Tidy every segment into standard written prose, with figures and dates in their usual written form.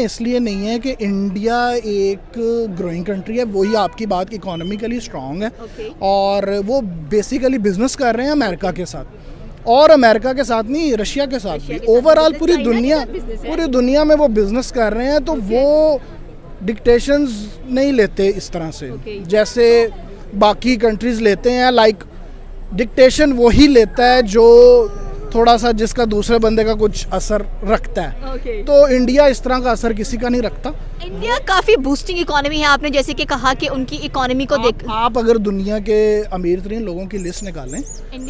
इसलिए नहीं है कि इंडिया एक ग्रोइंग कंट्री है, वही आपकी बात इकोनॉमिकली स्ट्रांग है और वो बेसिकली बिजनेस कर रहे हैं अमेरिका के साथ, और अमेरिका के साथ नहीं, रशिया के साथ भी, ओवरऑल पूरी दुनिया में वो बिजनेस कर रहे हैं। तो वो डिक्टेशंस नहीं लेते इस तरह से जैसे बाकी कंट्रीज लेते हैं। लाइक डिक्टेशन वही लेता है जो थोड़ा सा जिसका दूसरे बंदे का कुछ असर रखता है। तो इंडिया इस तरह का असर किसी का नहीं रखता। इंडिया काफी बूस्टिंग इकोनॉमी है, आपने जैसे कि कहा कि उनकी इकोनॉमी को देख आप अगर दुनिया के अमीर तरीन लोगों की लिस्ट निकालें,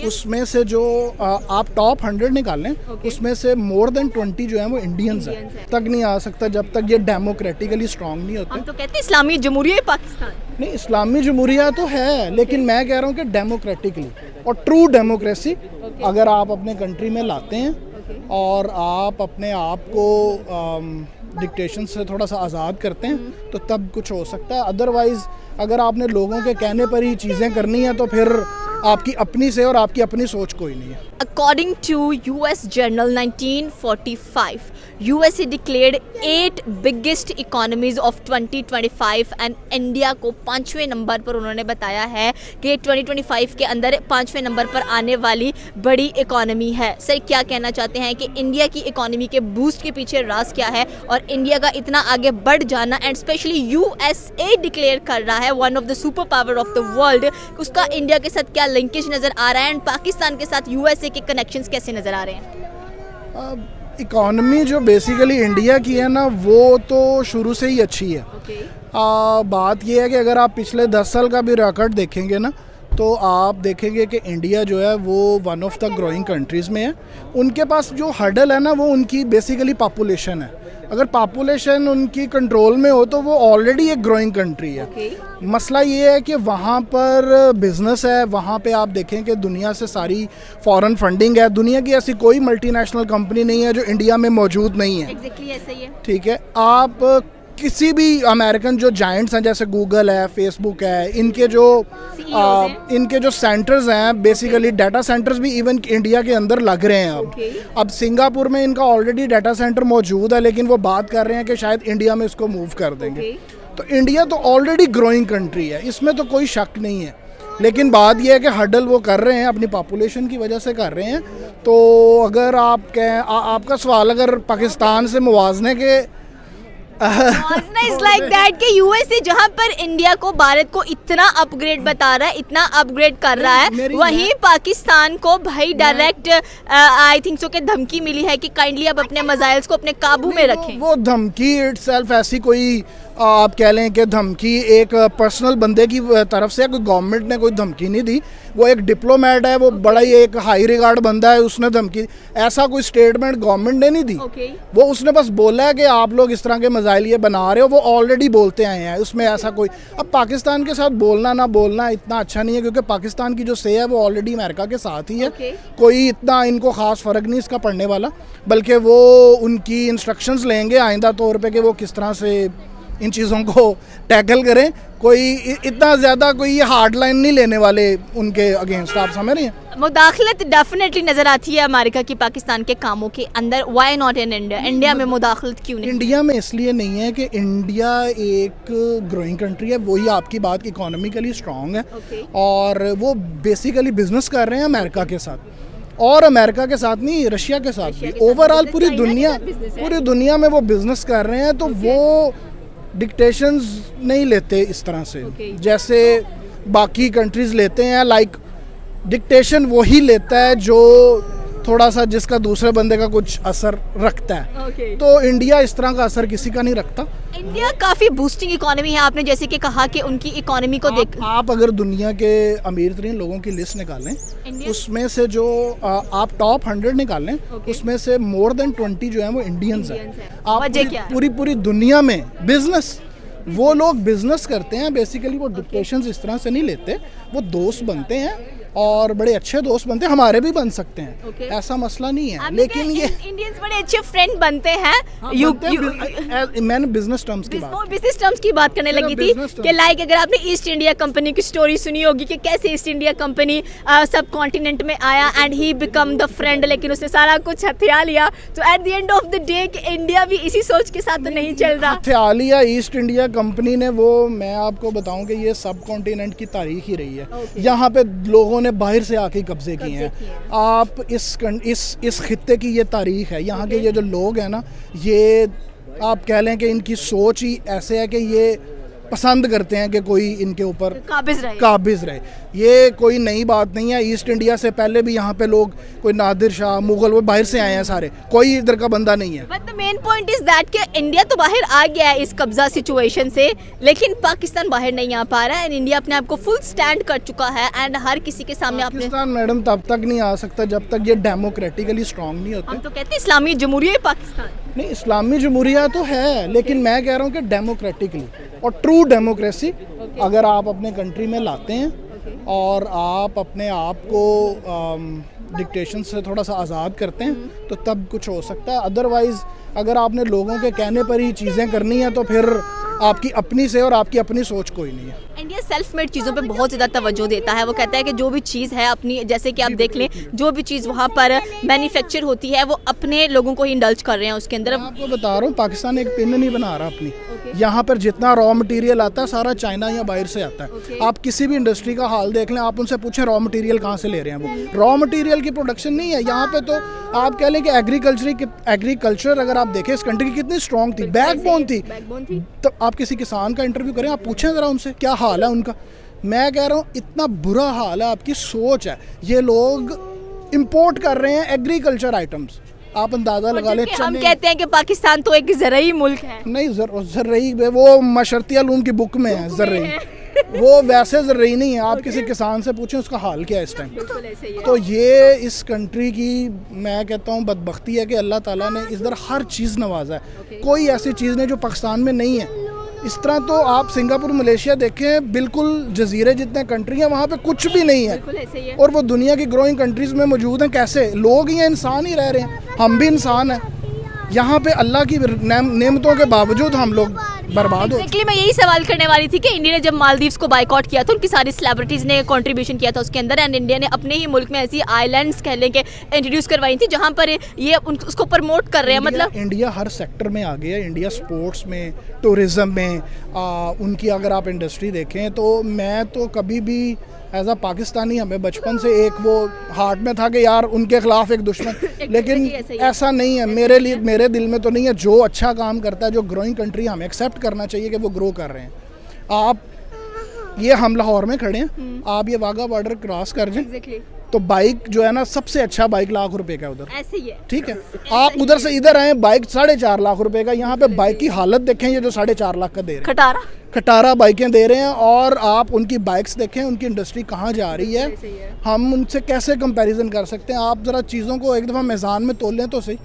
उसमें से जो आप टॉप 100 निकालें, उसमें से मोर देन 20 जो है वो इंडियंस हैं। तक नहीं आ सकता जब तक ये डेमोक्रेटिकली स्ट्रांग नहीं होते। हम तो कहते हैं इस्लामी जमहूरियत पाकिस्तान। नहीं, इस्लामी जमहूरिया तो है, लेकिन मैं कह रहा हूँ कि डेमोक्रेटिकली और ट्रू डेमोक्रेसी अगर आप अपने कंट्री में लाते हैं और आप अपने आप को डिक्टेशन से थोड़ा सा आज़ाद करते हैं तो तब कुछ हो सकता है। अदरवाइज़ अगर आपने लोगों के कहने पर ही चीज़ें करनी है तो फिर आपकी अपनी से और आपकी अपनी सोच कोई नहीं है। According to US Journal 1945, USA declared 8 biggest economies of 2025 and India को 5वें नंबर पर उन्होंने बताया है कि 2025 के अंदर 5वें नंबर पर आने वाली बड़ी इकोनॉमी है। सर, क्या कहना चाहते हैं कि इंडिया की इकोनॉमी के बूस्ट के पीछे राज क्या है और इंडिया का इतना आगे बढ़ जाना, एंड स्पेशली USA डिक्लेयर कर रहा है one of the super power of the world, उसका इंडिया के साथ क्या लिंकेज नज़र आ रहा है एंड पाकिस्तान के साथ USA के कनेक्शंस कैसे नज़र आ रहे हैं? इकोनॉमी जो बेसिकली इंडिया की है ना, वो तो शुरू से ही अच्छी है। बात ये है कि अगर आप पिछले 10 साल का भी रिकॉर्ड देखेंगे ना, तो आप देखेंगे कि इंडिया जो है वो one of the growing countries में है। उनके पास जो हर्डल है ना, वो उनकी बेसिकली पॉपुलेशन है। अगर पॉपुलेशन उनकी कंट्रोल में हो तो वो ऑलरेडी एक ग्रोइंग कंट्री है। मसला ये है कि वहाँ पर बिजनेस है, वहाँ पे आप देखें कि दुनिया से सारी फॉरेन फंडिंग है। दुनिया की ऐसी कोई मल्टीनेशनल कंपनी नहीं है जो इंडिया में मौजूद नहीं है। एग्जैक्टली ऐसा ही है। ठीक है, आप किसी भी अमेरिकन जो जायंट्स हैं जैसे गूगल है, फेसबुक है, इनके जो सेंटर्स हैं, बेसिकली डाटा सेंटर्स भी इवन इंडिया के अंदर लग रहे हैं। अब सिंगापुर में इनका ऑलरेडी डाटा सेंटर मौजूद है, लेकिन वो बात कर रहे हैं कि शायद इंडिया में इसको मूव कर देंगे। तो इंडिया तो ऑलरेडी ग्रोइंग कंट्री है, इसमें तो कोई शक नहीं है। लेकिन बात यह है कि हर्डल वो कर रहे हैं, अपनी पॉपुलेशन की वजह से कर रहे हैं। तो अगर आप आपका सवाल अगर पाकिस्तान से मुवाजने के इज लाइक दैट कि यूएसए जहां पर इंडिया को, भारत को इतना अपग्रेड बता रहा है, इतना अपग्रेड कर रहा है, वहीं पाकिस्तान को भाई डायरेक्ट आई थिंक सो कि धमकी मिली है कि काइंडली अब अपने मजाइल्स को अपने काबू में रखें। वो धमकी इटसेल्फ ऐसी कोई आप कह लें कि धमकी एक पर्सनल बंदे की तरफ से, कोई गवर्नमेंट ने कोई धमकी नहीं दी। वो एक डिप्लोमेट है, वो बड़ा ही एक हाई रिगार्ड बंदा है, उसने धमकी, ऐसा कोई स्टेटमेंट गवर्नमेंट ने नहीं दी। वो उसने बस बोला है कि आप लोग इस तरह के मजाइल ये बना रहे हो, वो ऑलरेडी बोलते आए हैं, उसमें ऐसा कोई, अब पाकिस्तान के साथ बोलना ना बोलना इतना अच्छा नहीं है, क्योंकि पाकिस्तान की जो से है वो ऑलरेडी अमेरिका के साथ ही है। कोई इतना इनको खास फर्क नहीं इसका पड़ने वाला, बल्कि वो उनकी इंस्ट्रक्शंस लेंगे आइंदा तौर पे कि वो किस तरह से इन चीज़ों को टैकल करें। कोई इतना ज़्यादा कोई हार्ड लाइन नहीं लेने वाले उनके अगेंस्ट, आप समझ रहे हैं। मुदाखलत डेफिनेटली नज़र आती है अमेरिका की पाकिस्तान के कामों के अंदर। Why not in India? India में मुदाखलत क्यों नहीं? इंडिया में इसलिए नहीं है कि इंडिया एक ग्रोइंग कंट्री है, वही आपकी बात इकोनॉमिकली स्ट्रांग है और वो बेसिकली बिजनेस कर रहे हैं अमेरिका के साथ, और अमेरिका के साथ नहीं, रशिया के साथ भी। ओवरऑल पूरी दुनिया में वो बिजनेस कर रहे हैं। तो वो डिक्टेशंस नहीं लेते इस तरह से जैसे बाकी कंट्रीज लेते हैं। लाइक डिक्टेशन वही लेता है जो थोड़ा सा जिसका दूसरे बंदे का कुछ असर रखता है। तो इंडिया इस तरह का असर किसी का नहीं रखता। इंडिया काफी बूस्टिंग इकोनॉमी है, आपने जैसे कि कहा कि उनकी इकोनॉमी को देख आप अगर दुनिया के अमीर तरीन लोगों की लिस्ट निकालें, उसमें से जो आप टॉप 100 निकालें, उसमें से मोर देन 20 जो है वो इंडियंस हैं। आप पूरी दुनिया में बिजनेस, वो लोग बिजनेस करते हैं बेसिकली, वो डिक्टेशंस इस तरह से नहीं लेते, वो दोस्त बनते हैं और बड़े अच्छे दोस्त बनते हैं, हमारे भी बन सकते हैं, Okay. ऐसा मसला नहीं है। आपने लेकिन कहा ये इंडियंस बड़े अच्छे फ्रेंड बनते हैं। मैंने बिजनेस टर्म्स की बात बिजनेस टर्म्स की बात करने सिर्फ लगी थी business terms। कि लाइक अगर आपने ईस्ट इंडिया कंपनी की स्टोरी सुनी होगी कि कैसे ईस्ट इंडिया कंपनी सब कॉन्टिनेंट में आया and he become the friend, लेकिन उसने सारा कुछ हथिया लिया। तो at the end of the day कि इंडिया भी इसी सोच के साथ तो नहीं चल रहा। हथियालिया ईस्ट इंडिया कंपनी ने, वो मैं आपको बताऊं कि ये सब कॉन्टिनेंट की तारीख ही रही है। Okay. यहाँ पे लोगों ने बाहर से आके कब्जे किए हैं। किए हैं। आप इस खित्ते की ये तारीख है। यहाँ के ये जो लोग हैं ना, ये आप कह लें कि इनकी सोच ही ऐसे है कि ये पसंद करते हैं कि कोई इनके ऊपर काबिज रहे। ये कोई नई बात नहीं है। ईस्ट इंडिया से पहले भी यहाँ पे लोग, कोई नादिर शाह, मुगल, वो बाहर से आए हैं सारे, कोई इधर का बंदा नहीं है। But the main point is that कि इंडिया तो बाहर आ गया है इस कब्जा सिचुएशन से, लेकिन पाकिस्तान बाहर नहीं आ पा रहा है। एंड इंडिया अपने आप को फुल स्टैंड कर चुका है एंड हर किसी के सामने अपने, पाकिस्तान मैडम तब तक नहीं आ सकता जब तक ये डेमोक्रेटिकली स्ट्रांग नहीं होते। हम तो कहते हैं इस्लामी जमहूरिया पाकिस्तान। नहीं, इस्लामी जमहूरिया तो है, लेकिन मैं कह रहा हूँ कि डेमोक्रेटिकली और ट्रू डेमोक्रेसी अगर आप अपने कंट्री में लाते हैं और आप अपने आप को डिक्टेशन से थोड़ा सा आज़ाद करते हैं तो तब कुछ हो सकता है। अदरवाइज़ अगर आपने लोगों के कहने पर ही चीज़ें करनी हैं तो फिर आपकी अपनी से और आपकी अपनी सोच कोई नहीं है। इंडिया सेल्फ मेड चीज़ों पे बहुत ज़्यादा तवज्जो देता है। वो कहता है कि जो भी चीज़ है अपनी, जैसे कि आप देख लें, जो भी चीज़ वहाँ पर मैन्युफैक्चर होती है वो अपने लोगों को ही इंडल्ज कर रहे हैं उसके अंदर। मैं आपको बता रहा हूँ, पाकिस्तान एक पिन नहीं बना रहा अपनी। यहाँ पर जितना रॉ मटेरियल आता है सारा चाइना या बाहर से आता है। आप किसी भी इंडस्ट्री का हाल देख लें, आप उनसे पूछें रॉ मटेरियल कहाँ से ले रहे हैं। वो रॉ मटेरियल की प्रोडक्शन नहीं है यहाँ पे। तो आप कह लें कि एग्रीकल्चर अगर आप देखें इस कंट्री की कितनी स्ट्रॉन्ग थी, बैकबोन थी। तो आप किसी किसान का इंटरव्यू करें, आप पूछें ज़रा उनसे क्या हाल है उनका। मैं कह रहा हूँ इतना बुरा हाल है, आपकी सोच है। ये लोग इंपोर्ट कर रहे हैं एग्रीकल्चर आइटम्स, आप अंदाज़ा लगा लें। हम कहते हैं कि पाकिस्तान तो एक ज़रई मुल्क है। नहीं, ज़रई वो मशरती अलूम की बुक में है ज़रई, वो वैसे ज़रई नहीं है। आप किसी किसान से पूछें उसका हाल क्या है इस टाइम। तो ये इस कंट्री की मैं कहता हूँ बदबख्ती है कि अल्लाह ताला ने इस दर हर चीज़ नवाजा है। कोई ऐसी चीज़ नहीं जो पाकिस्तान में नहीं है। इस तरह तो आप सिंगापुर, मलेशिया देखें, बिल्कुल जजीरे जितने कंट्री हैं वहाँ पे कुछ भी नहीं है। और वो दुनिया की ग्रोइंग कंट्रीज़ में मौजूद हैं। कैसे लोग ये इंसान ही रह रहे हैं, हम भी इंसान हैं। यहाँ पे अल्लाह की नेमतों के बावजूद हम लोग बर्बाद हो। एक्चुअली मैं यही सवाल करने वाली थी कि इंडिया ने जब मालदीव्स को बायकॉट किया था, उनकी सारी सेलिब्रिटीज़ ने कंट्रीब्यूशन किया था उसके अंदर, एंड इंडिया ने अपने ही मुल्क में ऐसी आइलैंड्स कह लें कि इंट्रोड्यूस करवाई थी जहाँ पर ये उसको प्रमोट कर रहे हैं। मतलब इंडिया हर सेक्टर में आ गया। इंडिया स्पोर्ट्स में, टूरिज़्म में, उनकी अगर आप इंडस्ट्री देखें तो मैं तो कभी भी एज आ पाकिस्तानी, हमें बचपन से एक वो हार्ट में था कि यार उनके खिलाफ एक दुश्मन, लेकिन ऐसा नहीं है मेरे लिए, मेरे दिल में तो नहीं है। जो अच्छा काम करता है, जो ग्रोइंग कंट्री, हमें एक्सेप्ट करना चाहिए कि वो ग्रो कर रहे हैं। आप ये हम लाहौर में खड़े हैं, आप ये वाघा बॉर्डर क्रॉस कर जाएं तो बाइक जो है ना, सबसे अच्छा बाइक लाख रुपए का उधर, ऐसे ही है। ठीक है। आप उधर से इधर आए, बाइक 4.5 लाख रुपए का। यहाँ पे बाइक की हालत देखें, ये जो 4.5 लाख का दे रहे हैं, खटारा बाइकें दे रहे हैं। और आप उनकी बाइक्स देखें, उनकी इंडस्ट्री कहाँ जा रही है। हम उनसे कैसे कंपैरिजन कर सकते हैं। आप ज़रा चीज़ों को एक दफ़ा मीज़ान में तोल लें तो सही।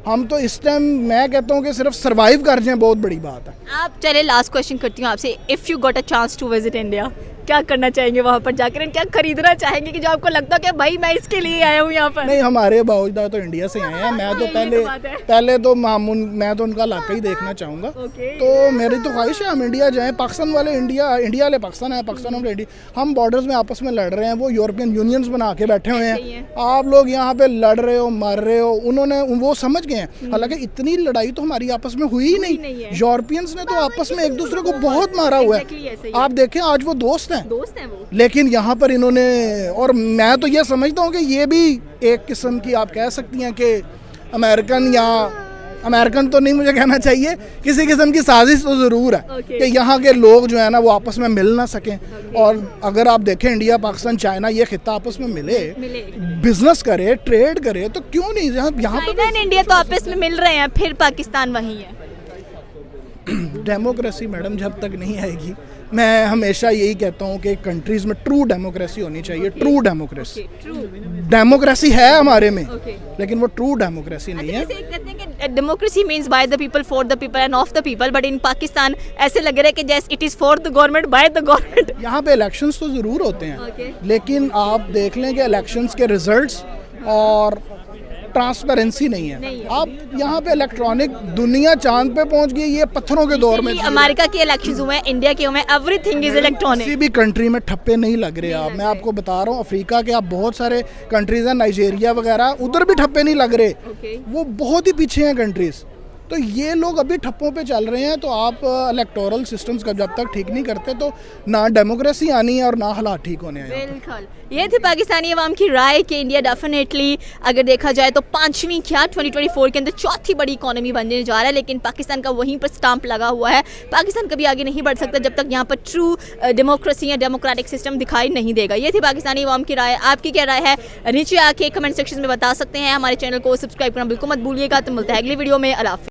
हम तो इस टाइम मैं कहता हूँ कि सिर्फ सर्वाइव कर जाएं, बहुत बड़ी बात है। आप चले लास्ट क्वेश्चन करती हूँ आपसे, if you got a chance to visit India, क्या करना चाहेंगे वहाँ पर जाकर, क्या खरीदना चाहेंगे कि जो आपको लगता है कि भाई मैं इसके लिए आया हूँ यहाँ पर? नहीं, हमारे बावजूद तो इंडिया से आए हैं। मैं तो पहले तो मैं तो उनका इलाका ही देखना चाहूँगा। तो मेरी तो ख्वाहिश है हम इंडिया जाएं। पाकिस्तान वाले इंडिया वाले पाकिस्तान है, पाकिस्तान वाले इंडिया। हम बॉर्डर्स में आपस में लड़ रहे हैं, वो यूरोपियन यूनियंस बना के बैठे हुए हैं। आप लोग यहाँ पे लड़ रहे हो, मर रहे हो। उन्होंने वो समझ गए हैं, हालांकि इतनी लड़ाई तो हमारी आपस में हुई ही नहीं। यूरोपियंस ने तो आपस में एक दूसरे को बहुत मारा हुआ है। आप देखें आज वो दोस्त हैं वो। लेकिन यहाँ पर इन्होंने, और मैं तो ये समझता हूँ कि ये भी एक किस्म की आप कह सकती हैं कि अमेरिकन तो नहीं मुझे कहना चाहिए, किसी किस्म की साजिश तो ज़रूर है कि यहाँ के लोग जो है ना वो आपस में मिल ना सकें। और अगर आप देखें इंडिया, पाकिस्तान, चाइना, ये खित्ता आपस में मिले, बिजनेस करे, ट्रेड करे, तो क्यों नहीं। यहाँ पर इंडिया तो आपस में मिल रहे हैं, फिर पाकिस्तान वहीं है। डेमोक्रेसी मैडम जब तक नहीं आएगी, मैं हमेशा यही कहता हूँ कि कंट्रीज़ में ट्रू डेमोक्रेसी होनी चाहिए। ट्रू डेमोक्रेसी, डेमोक्रेसी है हमारे में, लेकिन वो ट्रू डेमोक्रेसी नहीं है। कहते हैं कि democracy means by the people for the people end of the people, but in Pakistan ऐसे लग रहा है कि जैसे it is for the government by the government. यहाँ पे इलेक्शंस तो ज़रूर होते हैं Okay. लेकिन आप देख लें कि इलेक्शंस के रिजल्ट्स और ट्रांसपेरेंसी नहीं है। नहीं है। अब यहाँ पे इलेक्ट्रॉनिक दुनिया चांद पे पहुँच गई, ये पत्थरों के दौर में। अमेरिका के इलेक्शंस हुए हैं, इंडिया के हुए हैं, एवरीथिंग इज इलेक्ट्रॉनिक। किसी भी कंट्री में ठप्पे नहीं लग रहे। आप मैं आपको बता रहा हूँ, अफ्रीका के आप बहुत सारे कंट्रीज हैं, नाइजीरिया वगैरह, उधर भी ठप्पे नहीं लग रहे। Okay. वो बहुत ही पीछे हैं कंट्रीज। तो ये लोग अभी ठप्पों पे चल रहे हैं। तो आप इलेक्टोरल सिस्टम्स का जब तक ठीक नहीं करते तो ना डेमोक्रेसी आनी है और ना हालात ठीक होने हैं। बिल्कुल, ये थी पाकिस्तानी अवाम की राय कि इंडिया डेफिनेटली अगर देखा जाए तो पांचवी क्या 2024 के अंदर चौथी बड़ी इकोनॉमी बनने जा रहा है, लेकिन पाकिस्तान का वहीं पर स्टाम्प लगा हुआ है। पाकिस्तान कभी आगे नहीं बढ़ सकता जब तक यहाँ पर ट्रू डेमोक्रेसी या डेमोक्रेटिक सिस्टम दिखाई नहीं देगा। ये थी पाकिस्तानी अवाम की राय। आपकी क्या राय है नीचे आके कमेंट सेक्शन में बता सकते हैं। हमारे चैनल को सब्सक्राइब करना बिल्कुल मत भूलिएगा। तो मिलता है अगली वीडियो में। अल्लाह हाफ़िज़।